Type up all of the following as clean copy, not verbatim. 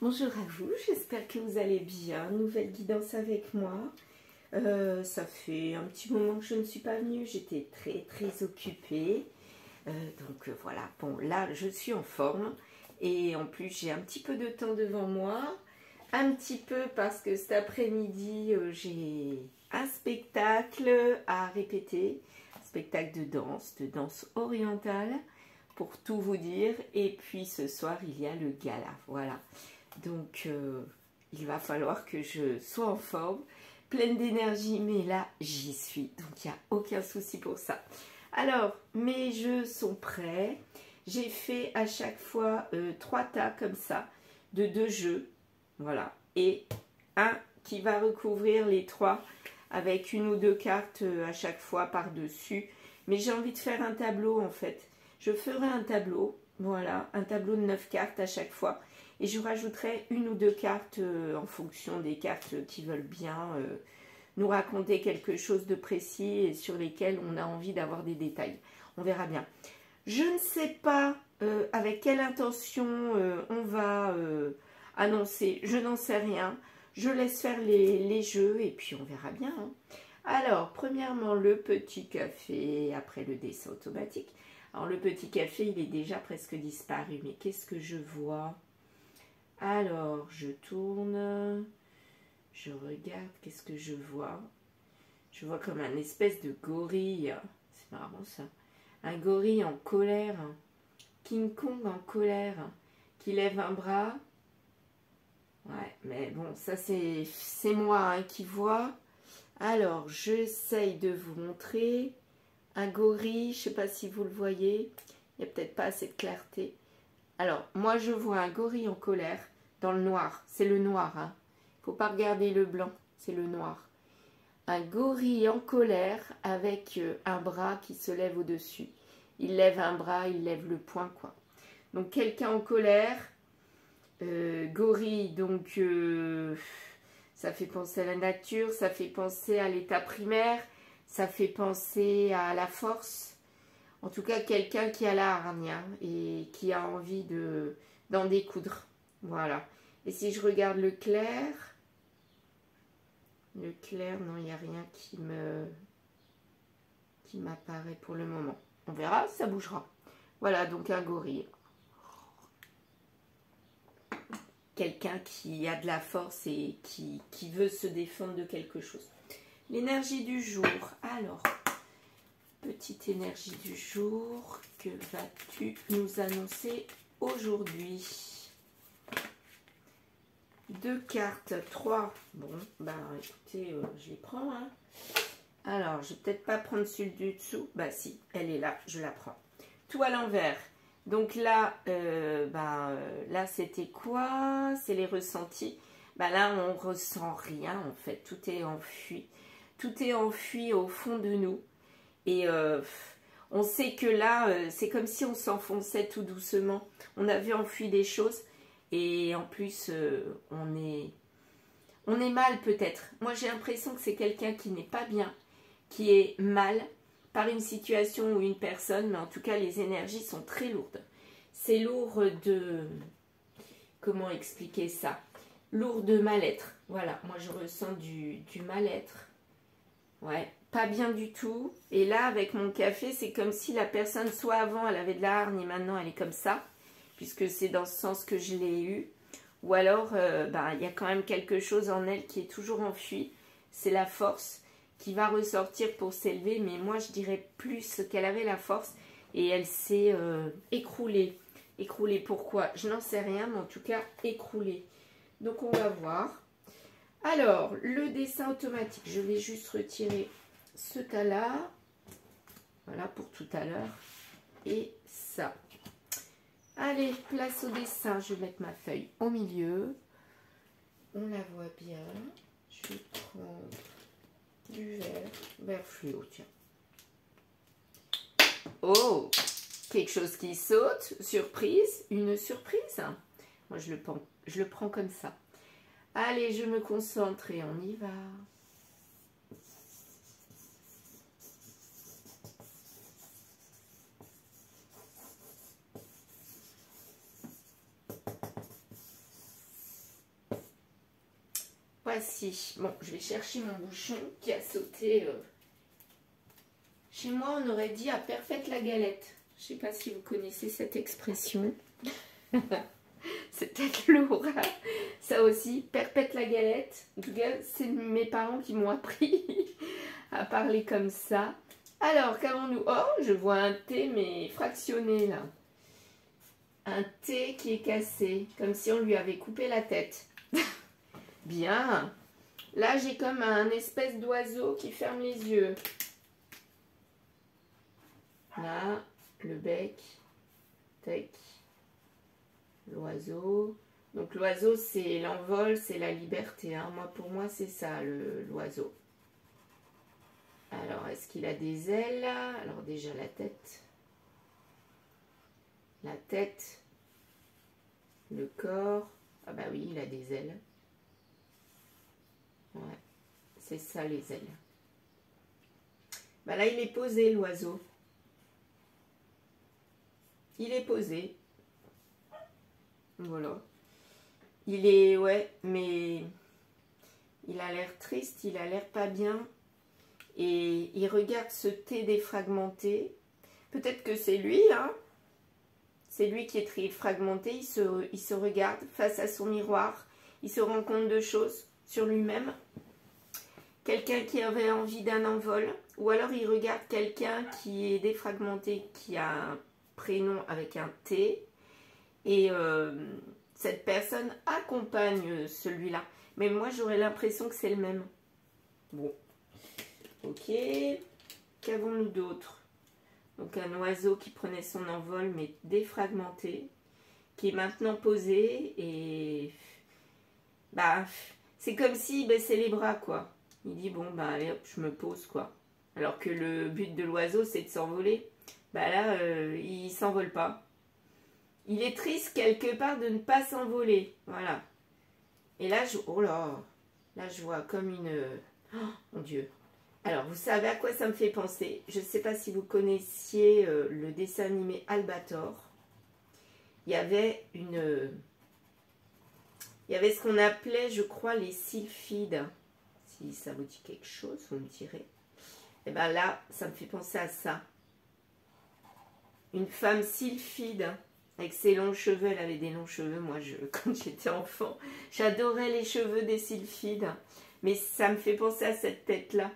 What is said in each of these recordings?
Bonjour à vous, j'espère que vous allez bien. Nouvelle guidance avec moi. Ça fait un petit moment que je ne suis pas venue, j'étais très occupée. Voilà, bon là je suis en forme et en plus j'ai un petit peu de temps devant moi. Un petit peu parce que cet après-midi j'ai un spectacle à répéter. Un spectacle de danse orientale pour tout vous dire. Et puis ce soir il y a le gala, voilà. Donc, il va falloir que je sois en forme, pleine d'énergie, mais là, j'y suis. Donc, il n'y a aucun souci pour ça. Alors, mes jeux sont prêts. J'ai fait à chaque fois 3 tas comme ça, de 2 jeux. Voilà. Et un qui va recouvrir les 3 avec 1 ou 2 cartes à chaque fois par-dessus. Mais j'ai envie de faire un tableau, en fait. Je ferai un tableau, voilà, un tableau de 9 cartes à chaque fois. Et je rajouterai 1 ou 2 cartes en fonction des cartes qui veulent bien nous raconter quelque chose de précis et sur lesquelles on a envie d'avoir des détails. On verra bien. Je ne sais pas avec quelle intention on va annoncer. Je n'en sais rien. Je laisse faire les jeux et puis on verra bien. Hein. Alors, premièrement, le petit café après le dessin automatique. Alors, le petit café, il est déjà presque disparu. Mais qu'est-ce que je vois ? Alors, je tourne, je regarde, qu'est-ce que je vois? Je vois comme un espèce de gorille, c'est marrant ça, un gorille en colère, King Kong en colère, qui lève un bras. Ouais, mais bon, ça c'est moi hein, qui vois. Alors, j'essaye de vous montrer un gorille, je ne sais pas si vous le voyez, il n'y a peut-être pas assez de clarté. Alors, moi je vois un gorille en colère dans le noir. C'est le noir, hein. Il ne faut pas regarder le blanc, c'est le noir. Un gorille en colère avec un bras qui se lève au-dessus. Il lève un bras, il lève le poing, quoi. Donc, quelqu'un en colère. Gorille, donc, ça fait penser à la nature, ça fait penser à l'état primaire, ça fait penser à la force. En tout cas, quelqu'un qui a la hargne hein, et qui a envie d'en découdre. Voilà. Et si je regarde le clair, non, il n'y a rien qui m'apparaît pour le moment. On verra, ça bougera. Voilà, donc un gorille. Quelqu'un qui a de la force et qui veut se défendre de quelque chose. L'énergie du jour. Alors, petite énergie du jour, que vas-tu nous annoncer aujourd'hui? 2 cartes, 3. Bon, bah écoutez, je les prends. Hein. Alors, je vais peut-être pas prendre celui du dessous. Bah si, elle est là, je la prends. Tout à l'envers. Donc là, là c'était quoi? C'est les ressentis. Bah là, on ressent rien en fait. Tout est enfui. Tout est enfui au fond de nous. Et on sait que là, c'est comme si on s'enfonçait tout doucement. On avait enfui des choses. Et en plus, on est mal peut-être. Moi, j'ai l'impression que c'est quelqu'un qui n'est pas bien, qui est mal par une situation ou une personne. Mais en tout cas, les énergies sont très lourdes. C'est lourd de... Comment expliquer ça? Lourd de mal-être. Voilà, moi, je ressens du mal-être. Ouais, pas bien du tout. Et là, avec mon café, c'est comme si la personne, soit avant, elle avait de la hargne et maintenant, elle est comme ça. Puisque c'est dans ce sens que je l'ai eu. Ou alors, il y a quand même quelque chose en elle qui est toujours enfui. C'est la force qui va ressortir pour s'élever. Mais moi, je dirais plus qu'elle avait la force. Et elle s'est écroulée. Écroulée, pourquoi? Je n'en sais rien, mais en tout cas, écroulée. Donc, on va voir. Alors, le dessin automatique. Je vais juste retirer ce tas-là. Voilà, pour tout à l'heure. Et ça. Allez, place au dessin. Je vais mettre ma feuille au milieu. On la voit bien. Je vais prendre du vert fluo, tiens. Oh, quelque chose qui saute. Surprise, une surprise. Moi, je le prends comme ça. Allez, je me concentre et on y va. voici. Bon, je vais chercher mon bouchon qui a sauté. Chez moi, on aurait dit à perfaite la galette. Je ne sais pas si vous connaissez cette expression. C'est peut-être lourd. Hein. Ça aussi, perpète la galette. En tout cas, c'est mes parents qui m'ont appris à parler comme ça. Alors, qu'avons-nous? Oh, je vois un thé, mais fractionné, là. Un thé qui est cassé, comme si on lui avait coupé la tête. Bien. Là, j'ai comme un espèce d'oiseau qui ferme les yeux. Là, le bec. Tac. L'oiseau. Donc, l'oiseau, c'est l'envol, c'est la liberté. Hein. Pour moi, c'est ça, l'oiseau. Alors, est-ce qu'il a des ailes? Alors, déjà, la tête. La tête. Le corps. Ah bah oui, il a des ailes. Ouais, c'est ça, les ailes. Bah là, il est posé, l'oiseau. Il est posé. Voilà. Il est, ouais, mais il a l'air triste, il a l'air pas bien. Et il regarde ce thé défragmenté. Peut-être que c'est lui, hein. C'est lui qui est très fragmenté. Il se regarde face à son miroir. Il se rend compte de choses sur lui-même. Quelqu'un qui avait envie d'un envol. Ou alors il regarde quelqu'un qui est défragmenté, qui a un prénom avec un T. Et cette personne accompagne celui-là. Mais moi, j'aurais l'impression que c'est le même. Bon. Ok. Qu'avons-nous d'autre? Donc, un oiseau qui prenait son envol, mais défragmenté. Qui est maintenant posé. Et bah, c'est comme s'il baissait les bras, quoi. Il dit, bon, bah, allez, hop, je me pose, quoi. Alors que le but de l'oiseau, c'est de s'envoler. Bah là, il s'envole pas. Il est triste quelque part de ne pas s'envoler. Voilà. Et là, oh là, là, je vois comme une... Oh, mon Dieu. Alors, vous savez à quoi ça me fait penser? Je ne sais pas si vous connaissiez le dessin animé Albator. Il y avait une... Il y avait ce qu'on appelait, je crois, les sylphides. Si ça vous dit quelque chose, vous me direz. Et bien là, ça me fait penser à ça. Une femme sylphide. Avec ses longs cheveux, elle avait des longs cheveux, moi, quand j'étais enfant. J'adorais les cheveux des sylphides. Mais ça me fait penser à cette tête-là.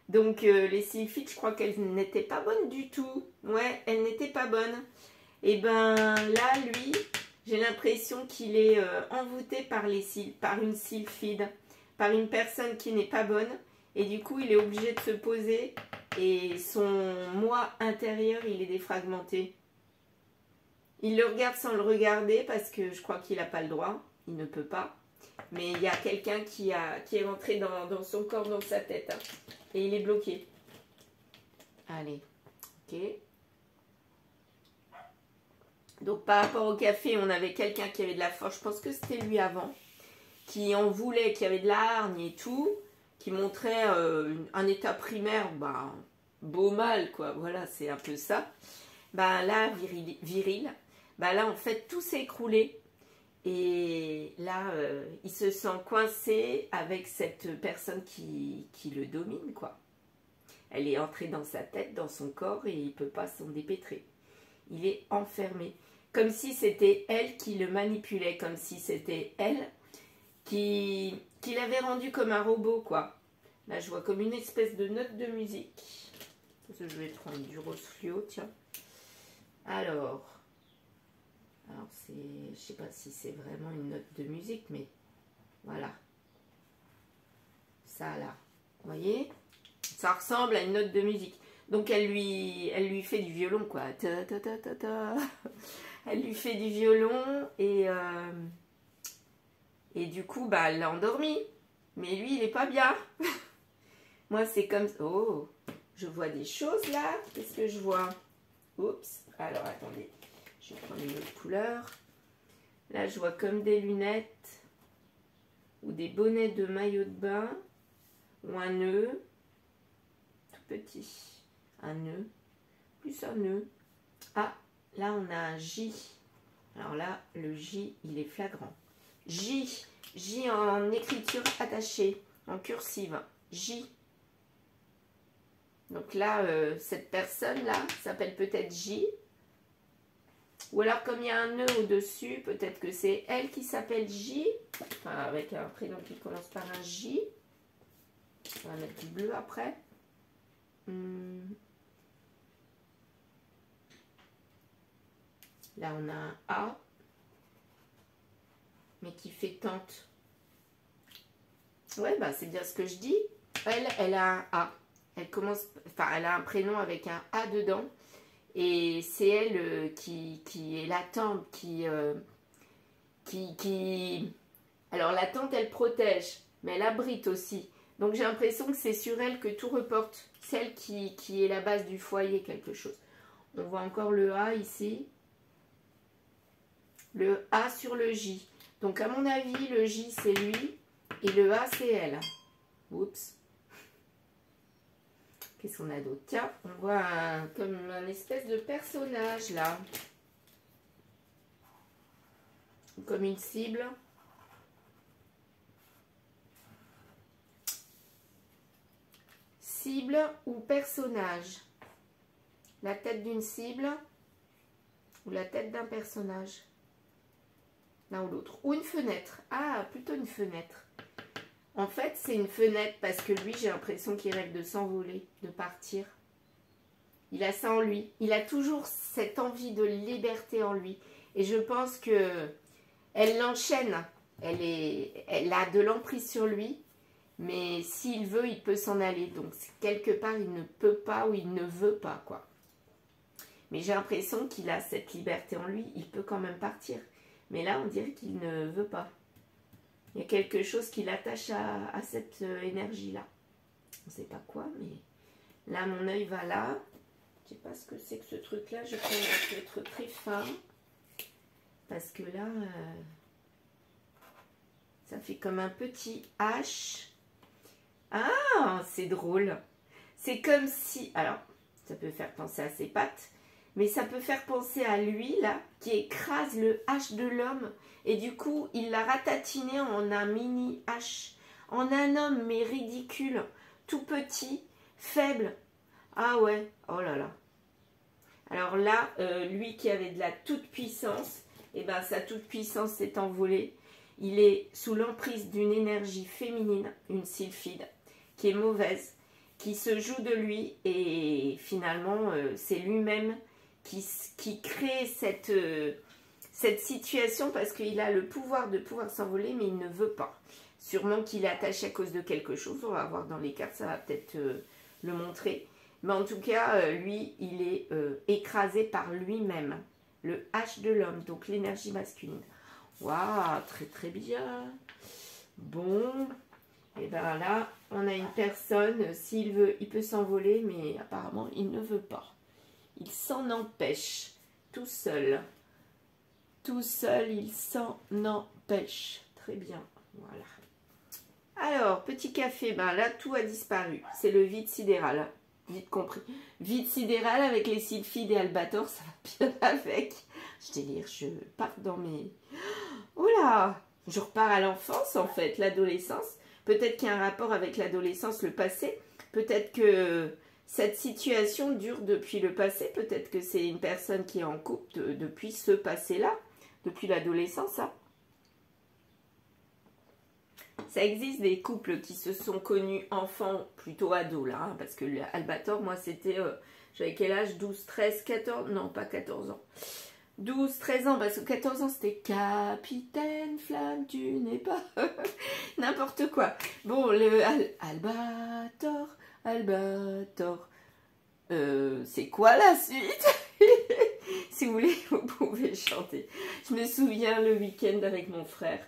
Donc, les sylphides, je crois qu'elles n'étaient pas bonnes du tout. Ouais, elles n'étaient pas bonnes. Et ben là, lui, j'ai l'impression qu'il est envoûté par une sylphide. Par une personne qui n'est pas bonne. Et du coup, il est obligé de se poser. Et son moi intérieur, il est défragmenté. Il le regarde sans le regarder parce que je crois qu'il n'a pas le droit. Il ne peut pas. Mais il y a quelqu'un qui est rentré dans son corps, dans sa tête. Hein, et il est bloqué. Allez. Ok. Donc par rapport au café, on avait quelqu'un qui avait de la force. Je pense que c'était lui avant. Qui en voulait, qui avait de la hargne et tout. Qui montrait un état primaire, bah, beau mal, quoi. Voilà, c'est un peu ça. Bah là, viril. Bah là, en fait, tout s'est écroulé. Et là, il se sent coincé avec cette personne qui le domine, quoi. Elle est entrée dans sa tête, dans son corps, et il ne peut pas s'en dépêtrer. Il est enfermé. Comme si c'était elle qui le manipulait, comme si c'était elle qui l'avait rendu comme un robot, quoi. Là, je vois comme une espèce de note de musique. Je vais prendre du rose fluo, tiens. Alors c'est, je sais pas si c'est vraiment une note de musique, mais voilà. Ça là, vous voyez? Ça ressemble à une note de musique. Donc elle lui fait du violon, quoi. Ta, ta, ta, ta, ta. Elle lui fait du violon et du coup, bah, elle l'a endormi. Mais lui, il est pas bien. Moi, c'est comme... Oh, je vois des choses là. Qu'est-ce que je vois? Oups. Alors, attendez. Je vais prendre une autre couleur. Là, je vois comme des lunettes ou des bonnets de maillot de bain ou un nœud tout petit. Un nœud, plus un nœud. Ah, là, on a un J. Alors là, le J, il est flagrant. J, J en écriture attachée, en cursive. J. Donc là, cette personne-là s'appelle peut-être J. Ou alors, comme il y a un nœud au-dessus, peut-être que c'est elle qui s'appelle J. Enfin, avec un prénom qui commence par un J. On va mettre du bleu après. Là, on a un A. Mais qui fait tante. Ouais, bah, c'est bien ce que je dis. Elle a un A. Elle commence, enfin, elle a un prénom avec un A dedans. Et c'est elle qui est la tante, alors la tante, elle protège, mais elle abrite aussi. Donc j'ai l'impression que c'est sur elle que tout reporte. Celle qui est la base du foyer, quelque chose. On voit encore le A ici. Le A sur le J. Donc à mon avis, le J c'est lui et le A c'est elle. Oups. Qu'est-ce qu'on a d'autre? Tiens, on voit comme un espèce de personnage là. Comme une cible. Cible ou personnage? La tête d'une cible ou la tête d'un personnage? L'un ou l'autre. Ou une fenêtre. Ah, plutôt une fenêtre. En fait, c'est une fenêtre parce que lui, j'ai l'impression qu'il rêve de s'envoler, de partir. Il a ça en lui. Il a toujours cette envie de liberté en lui. Et je pense que elle l'enchaîne. Elle a de l'emprise sur lui. Mais s'il veut, il peut s'en aller. Donc, quelque part, il ne peut pas ou il ne veut pas, quoi. Mais j'ai l'impression qu'il a cette liberté en lui. Il peut quand même partir. Mais là, on dirait qu'il ne veut pas. Il y a quelque chose qui l'attache à cette énergie-là. On ne sait pas quoi, mais là, mon œil va là. Je ne sais pas ce que c'est que ce truc-là. Je crois qu'il va être très fin. Parce que là, ça fait comme un petit H. Ah, c'est drôle. C'est comme si... Alors, ça peut faire penser à ses pattes. Mais ça peut faire penser à lui, là, qui écrase le H de l'homme. Et du coup, il l'a ratatiné en un mini H. En un homme, mais ridicule, tout petit, faible. Ah ouais, oh là là. Alors là, lui qui avait de la toute-puissance, et ben sa toute-puissance s'est envolée. Il est sous l'emprise d'une énergie féminine, une sylphide, qui est mauvaise, qui se joue de lui. Et finalement, c'est lui-même qui crée cette situation parce qu'il a le pouvoir de pouvoir s'envoler, mais il ne veut pas. Sûrement qu'il est attaché à cause de quelque chose. On va voir dans les cartes, ça va peut-être le montrer. Mais en tout cas, lui, il est écrasé par lui-même. Le H de l'homme, donc l'énergie masculine. Waouh, très très bien. Bon, et bien là, on a une personne, s'il veut, il peut s'envoler, mais apparemment, il ne veut pas. Il s'en empêche, tout seul. Tout seul, il s'en empêche. Très bien, voilà. Alors, petit café, ben là, tout a disparu. C'est le vide sidéral, vite compris. Vide sidéral avec les sylphides et albators, ça va bien avec. Je délire, je pars dans mes... Oula, je repars à l'enfance, en fait, l'adolescence. Peut-être qu'il y a un rapport avec l'adolescence, le passé. Peut-être que... cette situation dure depuis le passé. Peut-être que c'est une personne qui est en couple depuis ce passé-là, depuis l'adolescence. Hein. Ça existe des couples qui se sont connus enfants, plutôt ados, là. Hein, parce que l'Albator, moi, c'était... j'avais quel âge? 12, 13, 14... Non, pas 14 ans. 12, 13 ans, parce que 14 ans, c'était Capitaine Flamme, tu n'es pas... N'importe quoi. Bon, le Albator... Albator. C'est quoi la suite? Si vous voulez, vous pouvez chanter. Je me souviens le week-end avec mon frère.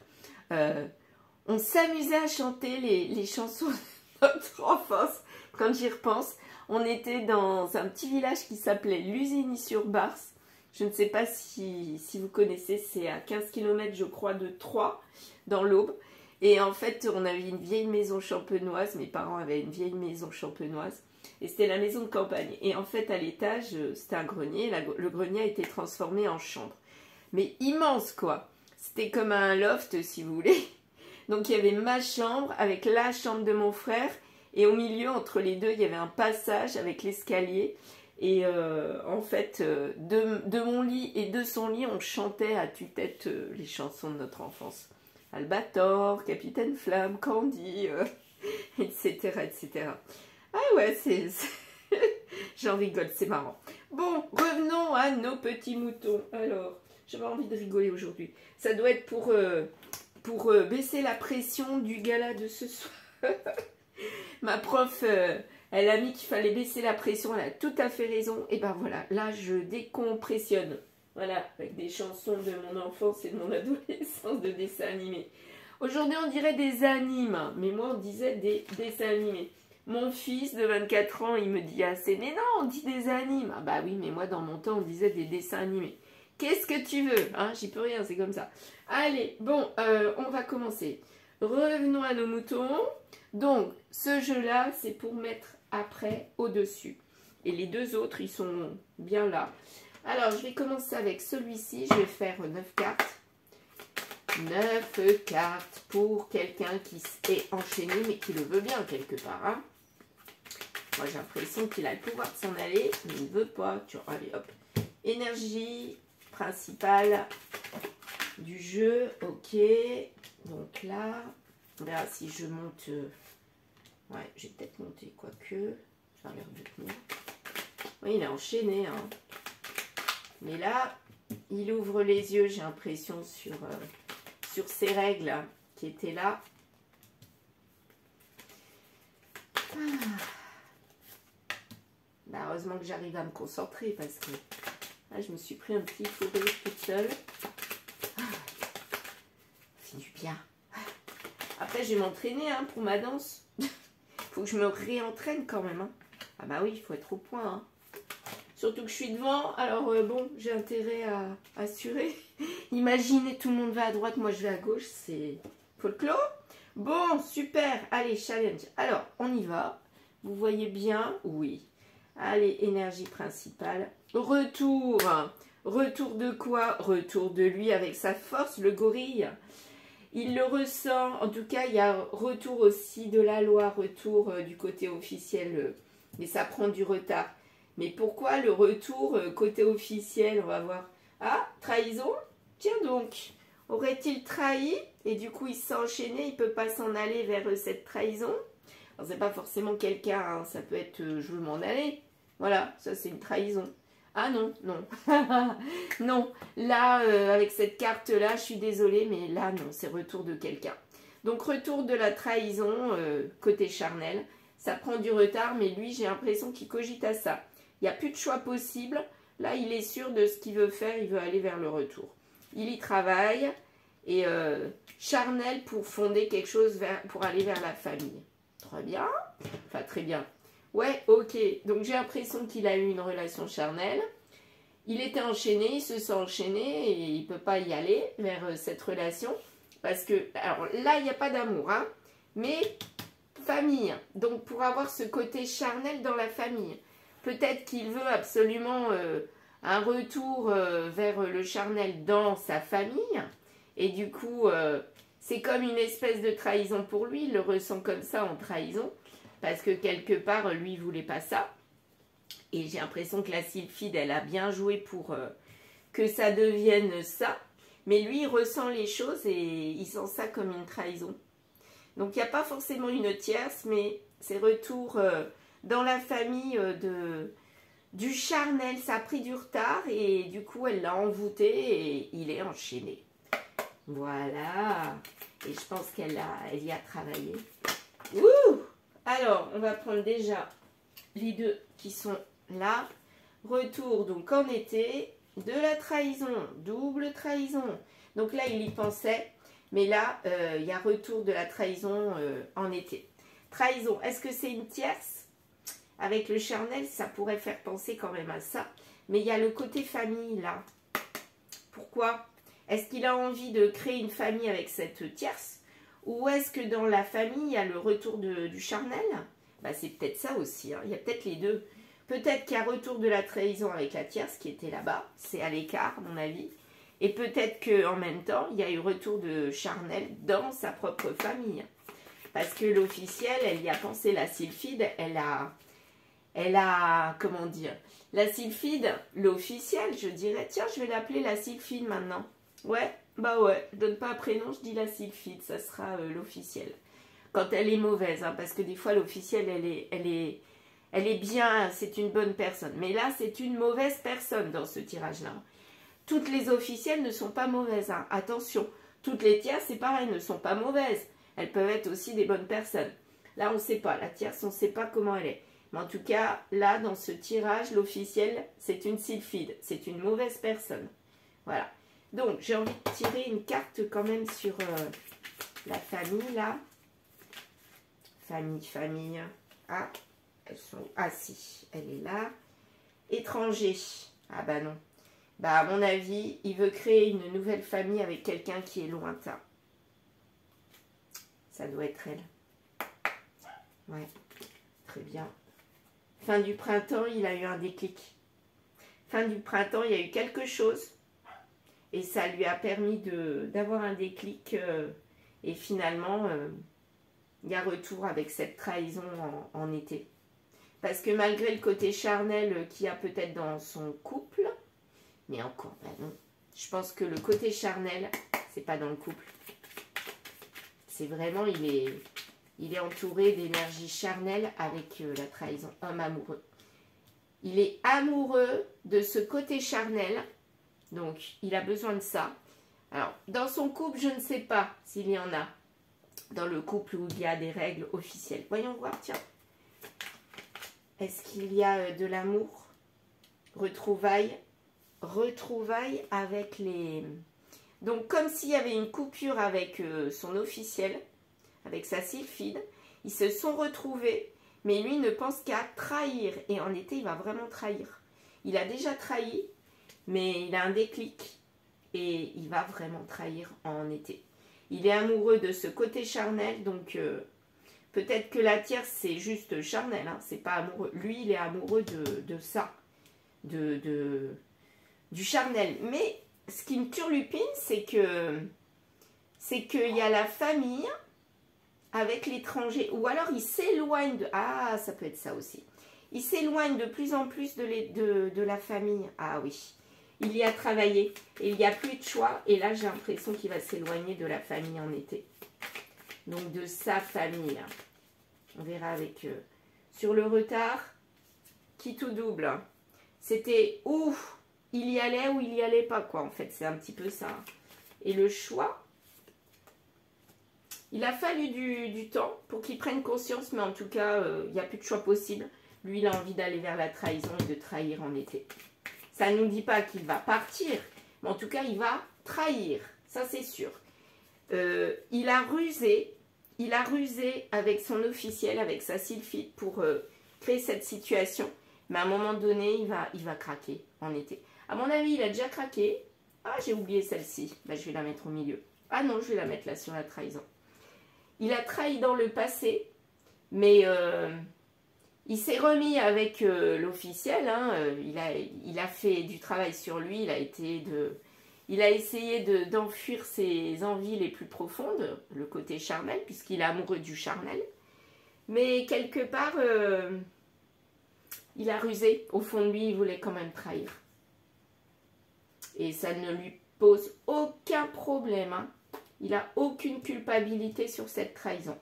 On s'amusait à chanter les chansons de notre enfance. Quand j'y repense, on était dans un petit village qui s'appelait Lusigny-sur-Barse. Je ne sais pas si vous connaissez, c'est à 15 km, je crois, de Troyes, dans l'Aube. Et en fait, on avait une vieille maison champenoise. Mes parents avaient une vieille maison champenoise. Et c'était la maison de campagne. Et en fait, à l'étage, c'était un grenier. Le grenier a été transformé en chambre. Mais immense, quoi. C'était comme un loft, si vous voulez. Donc il y avait ma chambre avec la chambre de mon frère. Et au milieu, entre les deux, il y avait un passage avec l'escalier. Et en fait, de mon lit et de son lit, on chantait à tue-tête les chansons de notre enfance. Albator, Capitaine Flamme, Candy, etc., etc. Ah ouais, j'en rigole, c'est marrant. Bon, revenons à nos petits moutons. Alors, j'avais envie de rigoler aujourd'hui. Ça doit être pour baisser la pression du gala de ce soir. Ma prof, elle a mis qu'il fallait baisser la pression, elle a tout à fait raison. Et ben voilà, là je décompressionne. Voilà, avec des chansons de mon enfance et de mon adolescence de dessins animés. Aujourd'hui on dirait des animes, mais moi on disait des dessins animés. Mon fils de 24 ans, il me dit assez, mais non, on dit des animes. Ah bah oui, mais moi dans mon temps on disait des dessins animés. Qu'est-ce que tu veux, hein? J'y peux rien, c'est comme ça. Allez, bon, on va commencer. Revenons à nos moutons. Donc, ce jeu-là, c'est pour mettre après au-dessus. Et les deux autres, ils sont bien là. Alors, je vais commencer avec celui-ci. Je vais faire 9 cartes. 9 cartes pour quelqu'un qui est enchaîné, mais qui le veut bien quelque part. Hein. Moi, j'ai l'impression qu'il a le pouvoir de s'en aller, mais il ne veut pas. Allez, hop. Énergie principale du jeu. Ok. Donc là, on verra si je monte... Ouais, j'ai peut-être monté, quoique. Ça a l'air de tenir. Oui, il est enchaîné. Hein. Mais là, il ouvre les yeux, j'ai l'impression, sur ces règles hein, qui étaient là. Ah. Bah, heureusement que j'arrive à me concentrer parce que là, je me suis pris un petit fou rire toute seule. Ah. C'est du bien. Après, je vais m'entraîner hein, pour ma danse. Faut que je me réentraîne quand même. Hein. Ah bah oui, il faut être au point. Hein. Surtout que je suis devant. Alors bon, j'ai intérêt à assurer. Imaginez, tout le monde va à droite, moi je vais à gauche. C'est folklore. Bon, super. Allez, challenge. Alors, on y va. Vous voyez bien? Oui. Allez, énergie principale. Retour. Retour de quoi? Retour de lui avec sa force, le gorille. Il le ressent, en tout cas, il y a retour aussi de la loi, retour du côté officiel, mais ça prend du retard. Mais pourquoi le retour côté officiel? On va voir. Ah, trahison? Tiens donc, aurait-il trahi? Et du coup, il s'est enchaîné, il ne peut pas s'en aller vers cette trahison. Alors, c'est pas forcément quelqu'un, hein, ça peut être je veux m'en aller. Voilà, ça c'est une trahison. Ah non, non. Non, là, avec cette carte-là, je suis désolée, mais là, non, c'est retour de quelqu'un. Donc, retour de la trahison, côté charnel. Ça prend du retard, mais lui, j'ai l'impression qu'il cogite à ça. Il n'y a plus de choix possible. Là, il est sûr de ce qu'il veut faire, il veut aller vers le retour. Il y travaille, et charnel pour fonder quelque chose, pour aller vers la famille. Très bien. Enfin, très bien. Ouais, ok. Donc, j'ai l'impression qu'il a eu une relation charnelle. Il était enchaîné, il se sent enchaîné et il ne peut pas y aller vers cette relation. Parce que, alors là, il n'y a pas d'amour, hein. Mais famille. Donc, pour avoir ce côté charnel dans la famille. Peut-être qu'il veut absolument un retour vers le charnel dans sa famille. Et du coup, c'est comme une espèce de trahison pour lui. Il le ressent comme ça en trahison. Parce que quelque part, lui, il ne voulait pas ça. Et j'ai l'impression que la sylphide, elle a bien joué pour que ça devienne ça. Mais lui, il ressent les choses et il sent ça comme une trahison. Donc, il n'y a pas forcément une tierce, mais c'est retour dans la famille du charnel. Ça a pris du retard et du coup, elle l'a envoûté et il est enchaîné. Voilà. Et je pense qu'elle y a travaillé. Ouh! Alors, on va prendre déjà les deux qui sont là. Retour, donc en été, de la trahison, double trahison. Donc là, il y pensait, mais là, il y a retour de la trahison en été. Trahison, est-ce que c'est une tierce? Avec le charnel, ça pourrait faire penser quand même à ça. Mais il y a le côté famille là. Pourquoi? Est-ce qu'il a envie de créer une famille avec cette tierce? Ou est-ce que dans la famille, il y a le retour du charnel? Bah, c'est peut-être ça aussi, hein. Il y a peut-être les deux. Peut-être qu'il y a retour de la trahison avec la tierce qui était là-bas. C'est à l'écart, à mon avis. Et peut-être qu'en même temps, il y a eu retour de charnel dans sa propre famille. Parce que l'officiel, elle y a pensé, la sylphide, elle a, comment dire, la sylphide, l'officiel, je dirais, tiens, je vais l'appeler la sylphide maintenant. Ouais, bah ouais, je donne pas un prénom, je dis la sylphide, ça sera l'officiel. Quand elle est mauvaise, hein, parce que des fois, l'officiel, elle est bien, c'est une bonne personne. Mais là, c'est une mauvaise personne dans ce tirage-là. Toutes les officielles ne sont pas mauvaises, hein. Attention, toutes les tierces, c'est pareil, ne sont pas mauvaises. Elles peuvent être aussi des bonnes personnes. Là, on ne sait pas. La tierce, on ne sait pas comment elle est. Mais en tout cas, là, dans ce tirage, l'officiel, c'est une sylphide. C'est une mauvaise personne. Voilà. Donc, j'ai envie de tirer une carte quand même sur la famille, là. Famille. Ah, elles sont... Ah, si, elle est là. Étranger. Ah, bah non. Bah, à mon avis, il veut créer une nouvelle famille avec quelqu'un qui est lointain. Ça doit être elle. Ouais, très bien. Fin du printemps, il a eu un déclic. Fin du printemps, il y a eu quelque chose. Et ça lui a permis d'avoir un déclic. Et finalement, il y a retour avec cette trahison en été. Parce que malgré le côté charnel qu'il y a peut-être dans son couple, mais encore, ben non. Je pense que le côté charnel, c'est pas dans le couple. C'est vraiment, il est entouré d'énergie charnelle avec la trahison, homme amoureux. Il est amoureux de ce côté charnel, donc il a besoin de ça. Alors, dans son couple, je ne sais pas s'il y en a. Dans le couple où il y a des règles officielles. Voyons voir, tiens. Est-ce qu'il y a de l'amour? Retrouvailles avec les... Donc, comme s'il y avait une coupure avec son officiel, avec sa sylphide, ils se sont retrouvés, mais lui ne pense qu'à trahir. Et en été, il va vraiment trahir. Il a déjà trahi, mais il a un déclic. Et il va vraiment trahir en été. Il est amoureux de ce côté charnel, donc peut-être que la tierce, c'est juste charnel, hein, c'est pas amoureux. Lui, il est amoureux de ça, du charnel. Mais ce qui me turlupine, c'est qu'il y a la famille avec l'étranger. Ou alors, il s'éloigne de... Ah, ça peut être ça aussi. Il s'éloigne de plus en plus de la famille. Ah oui. Il y a travaillé et il n'y a plus de choix. Et là, j'ai l'impression qu'il va s'éloigner de la famille en été. Donc, de sa famille. On verra avec eux. Sur le retard, qui tout double. C'était où il y allait ou il n'y allait pas, quoi. En fait, c'est un petit peu ça. Et le choix, il a fallu du temps pour qu'il prenne conscience. Mais en tout cas, il n'y a plus de choix possible. Lui, il a envie d'aller vers la trahison et de trahir en été. Ça ne nous dit pas qu'il va partir, mais en tout cas, il va trahir. Ça, c'est sûr. Il a rusé avec son officiel, avec sa sylphide pour créer cette situation. Mais à un moment donné, il va craquer en été. À mon avis, il a déjà craqué. Ah, j'ai oublié celle-ci. Là, je vais la mettre au milieu. Ah non, je vais la mettre là sur la trahison. Il a trahi dans le passé, mais... il s'est remis avec l'officiel, hein, il a fait du travail sur lui, il a essayé d'enfuir ses envies les plus profondes, le côté charnel, puisqu'il est amoureux du charnel. Mais quelque part, il a rusé. Au fond de lui, il voulait quand même trahir. Et ça ne lui pose aucun problème. Hein. Il n'a aucune culpabilité sur cette trahison.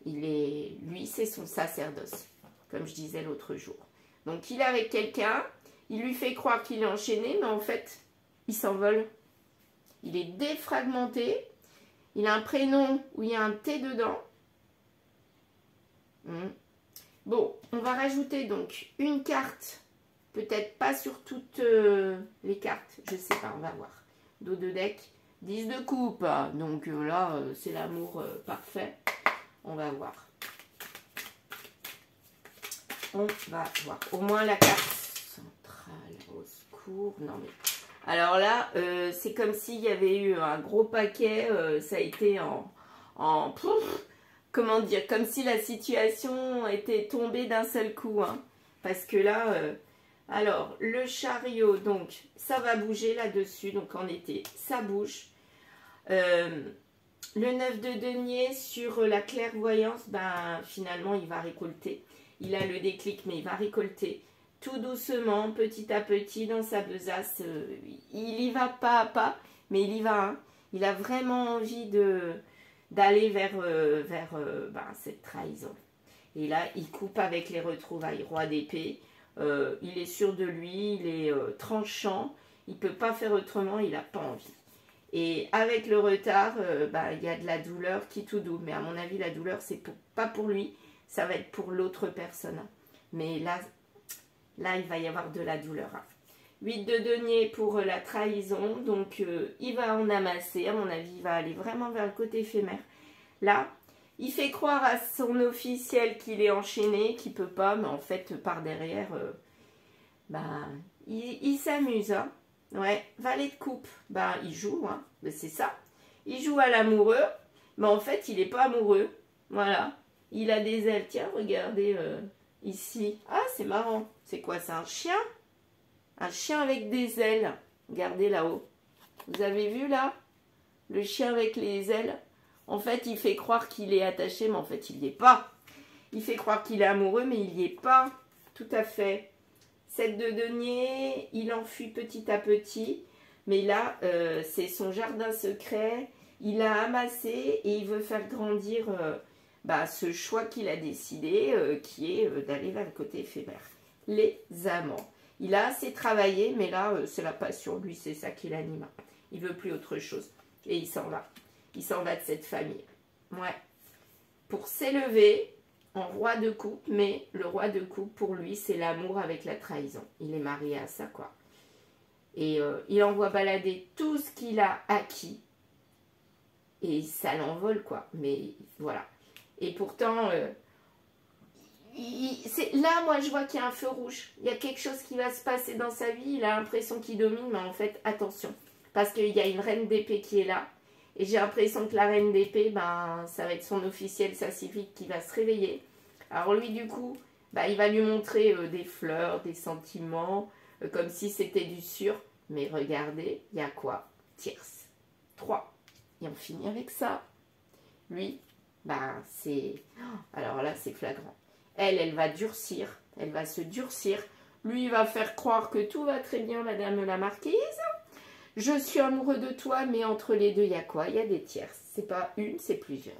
Lui, c'est son sacerdoce, comme je disais l'autre jour. Donc, il est avec quelqu'un, il lui fait croire qu'il est enchaîné, mais en fait, il s'envole. Il est défragmenté. Il a un prénom où il y a un T dedans. Bon, on va rajouter donc une carte. Peut-être pas sur toutes les cartes. Je sais pas, on va voir. Dos de deck, 10 de coupe. Donc là, c'est l'amour parfait. On va voir. On va voir. Au moins la carte centrale. Au secours. Non mais... Alors là, c'est comme s'il y avait eu un gros paquet. Ça a été comment dire? Comme si la situation était tombée d'un seul coup. Hein. Parce que là, Alors, le chariot, donc, ça va bouger là-dessus. Donc, en été, ça bouge. Le 9 de denier sur la clairvoyance, ben, finalement, il va récolter. Il a le déclic, mais il va récolter. Tout doucement, petit à petit, dans sa besace. Il y va pas à pas, mais il y va. Hein. Il a vraiment envie d'aller vers cette trahison. Et là, il coupe avec les retrouvailles. Roi d'épée. Il est sûr de lui, il est tranchant. Il ne peut pas faire autrement, il n'a pas envie. Et avec le retard, il y a de la douleur qui tout double. Mais à mon avis, la douleur, c'est pas pour lui. Ça va être pour l'autre personne. Mais là, il va y avoir de la douleur. 8 de denier pour la trahison. Donc, il va en amasser. À mon avis, il va aller vraiment vers le côté éphémère. Là, il fait croire à son officiel qu'il est enchaîné, qu'il ne peut pas. Mais en fait, par derrière, il s'amuse. Hein. Ouais, valet de coupe. Il joue. Hein. C'est ça. Il joue à l'amoureux. Mais en fait, il n'est pas amoureux. Voilà. Il a des ailes. Tiens, regardez ici. Ah, c'est marrant. C'est quoi? C'est un chien? Un chien avec des ailes. Regardez là-haut. Vous avez vu là? Le chien avec les ailes. En fait, il fait croire qu'il est attaché, mais en fait, il n'y est pas. Il fait croire qu'il est amoureux, mais il n'y est pas. Tout à fait. 7 de denier. Il enfuit petit à petit. Mais là, c'est son jardin secret. Il a amassé et il veut faire grandir... ce choix qu'il a décidé, qui est d'aller vers le côté éphémère. Les amants. Il a assez travaillé, mais là, c'est la passion. Lui, c'est ça qui l'anime. Il veut plus autre chose. Et il s'en va. Il s'en va de cette famille. Ouais. Pour s'élever en roi de coupe, mais le roi de coupe, pour lui, c'est l'amour avec la trahison. Il est marié à ça, quoi. Et il envoie balader tout ce qu'il a acquis. Et ça l'envole, quoi. Mais voilà. Et pourtant, là, moi, je vois qu'il y a un feu rouge. Il y a quelque chose qui va se passer dans sa vie. Il a l'impression qu'il domine, mais en fait, attention. Parce qu'il y a une reine d'épée qui est là. Et j'ai l'impression que la reine d'épée, ça va être son officiel sacifique qui va se réveiller. Alors lui, du coup, il va lui montrer des fleurs, des sentiments, comme si c'était du sûr. Mais regardez, il y a quoi? Tierce. 3. Et on finit avec ça. Lui... c'est... Alors là, c'est flagrant. Elle va durcir. Elle va se durcir. Lui, il va faire croire que tout va très bien, madame la marquise. Je suis amoureux de toi, mais entre les deux, il y a quoi? Il y a des tierces. C'est pas une, c'est plusieurs.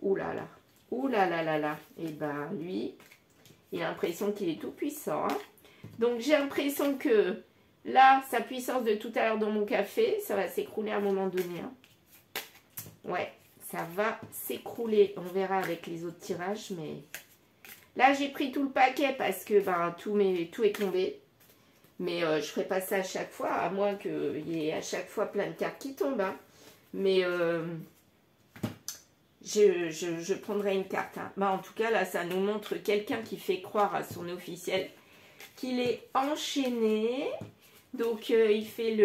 Ouh là là. Ouh là là là là. Et lui, il a l'impression qu'il est tout puissant. Hein. Donc, j'ai l'impression que là, sa puissance de tout à l'heure dans mon café, ça va s'écrouler à un moment donné. Hein. Ouais. Ça va s'écrouler. On verra avec les autres tirages. Mais là, j'ai pris tout le paquet parce que tout est tombé. Mais je ne ferai pas ça à chaque fois. À moins qu'il y ait à chaque fois plein de cartes qui tombent. Hein. Mais je prendrai une carte. Hein. En tout cas, là, ça nous montre quelqu'un qui fait croire à son officiel qu'il est enchaîné. Donc, il fait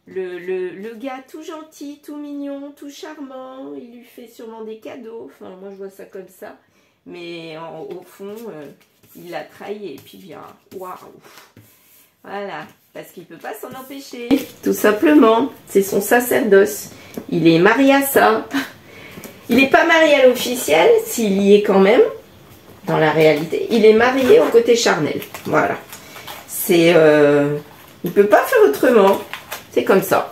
le gars tout gentil, tout mignon, tout charmant, il lui fait sûrement des cadeaux. Enfin, moi, je vois ça comme ça. Mais au fond, il l'a trahi et puis bien, waouh. Voilà, parce qu'il ne peut pas s'en empêcher. Tout simplement, c'est son sacerdoce. Il est marié à ça. Il n'est pas marié à l'officiel, s'il y est quand même, dans la réalité. Il est marié au côté charnel. Voilà. Il ne peut pas faire autrement. C'est comme ça.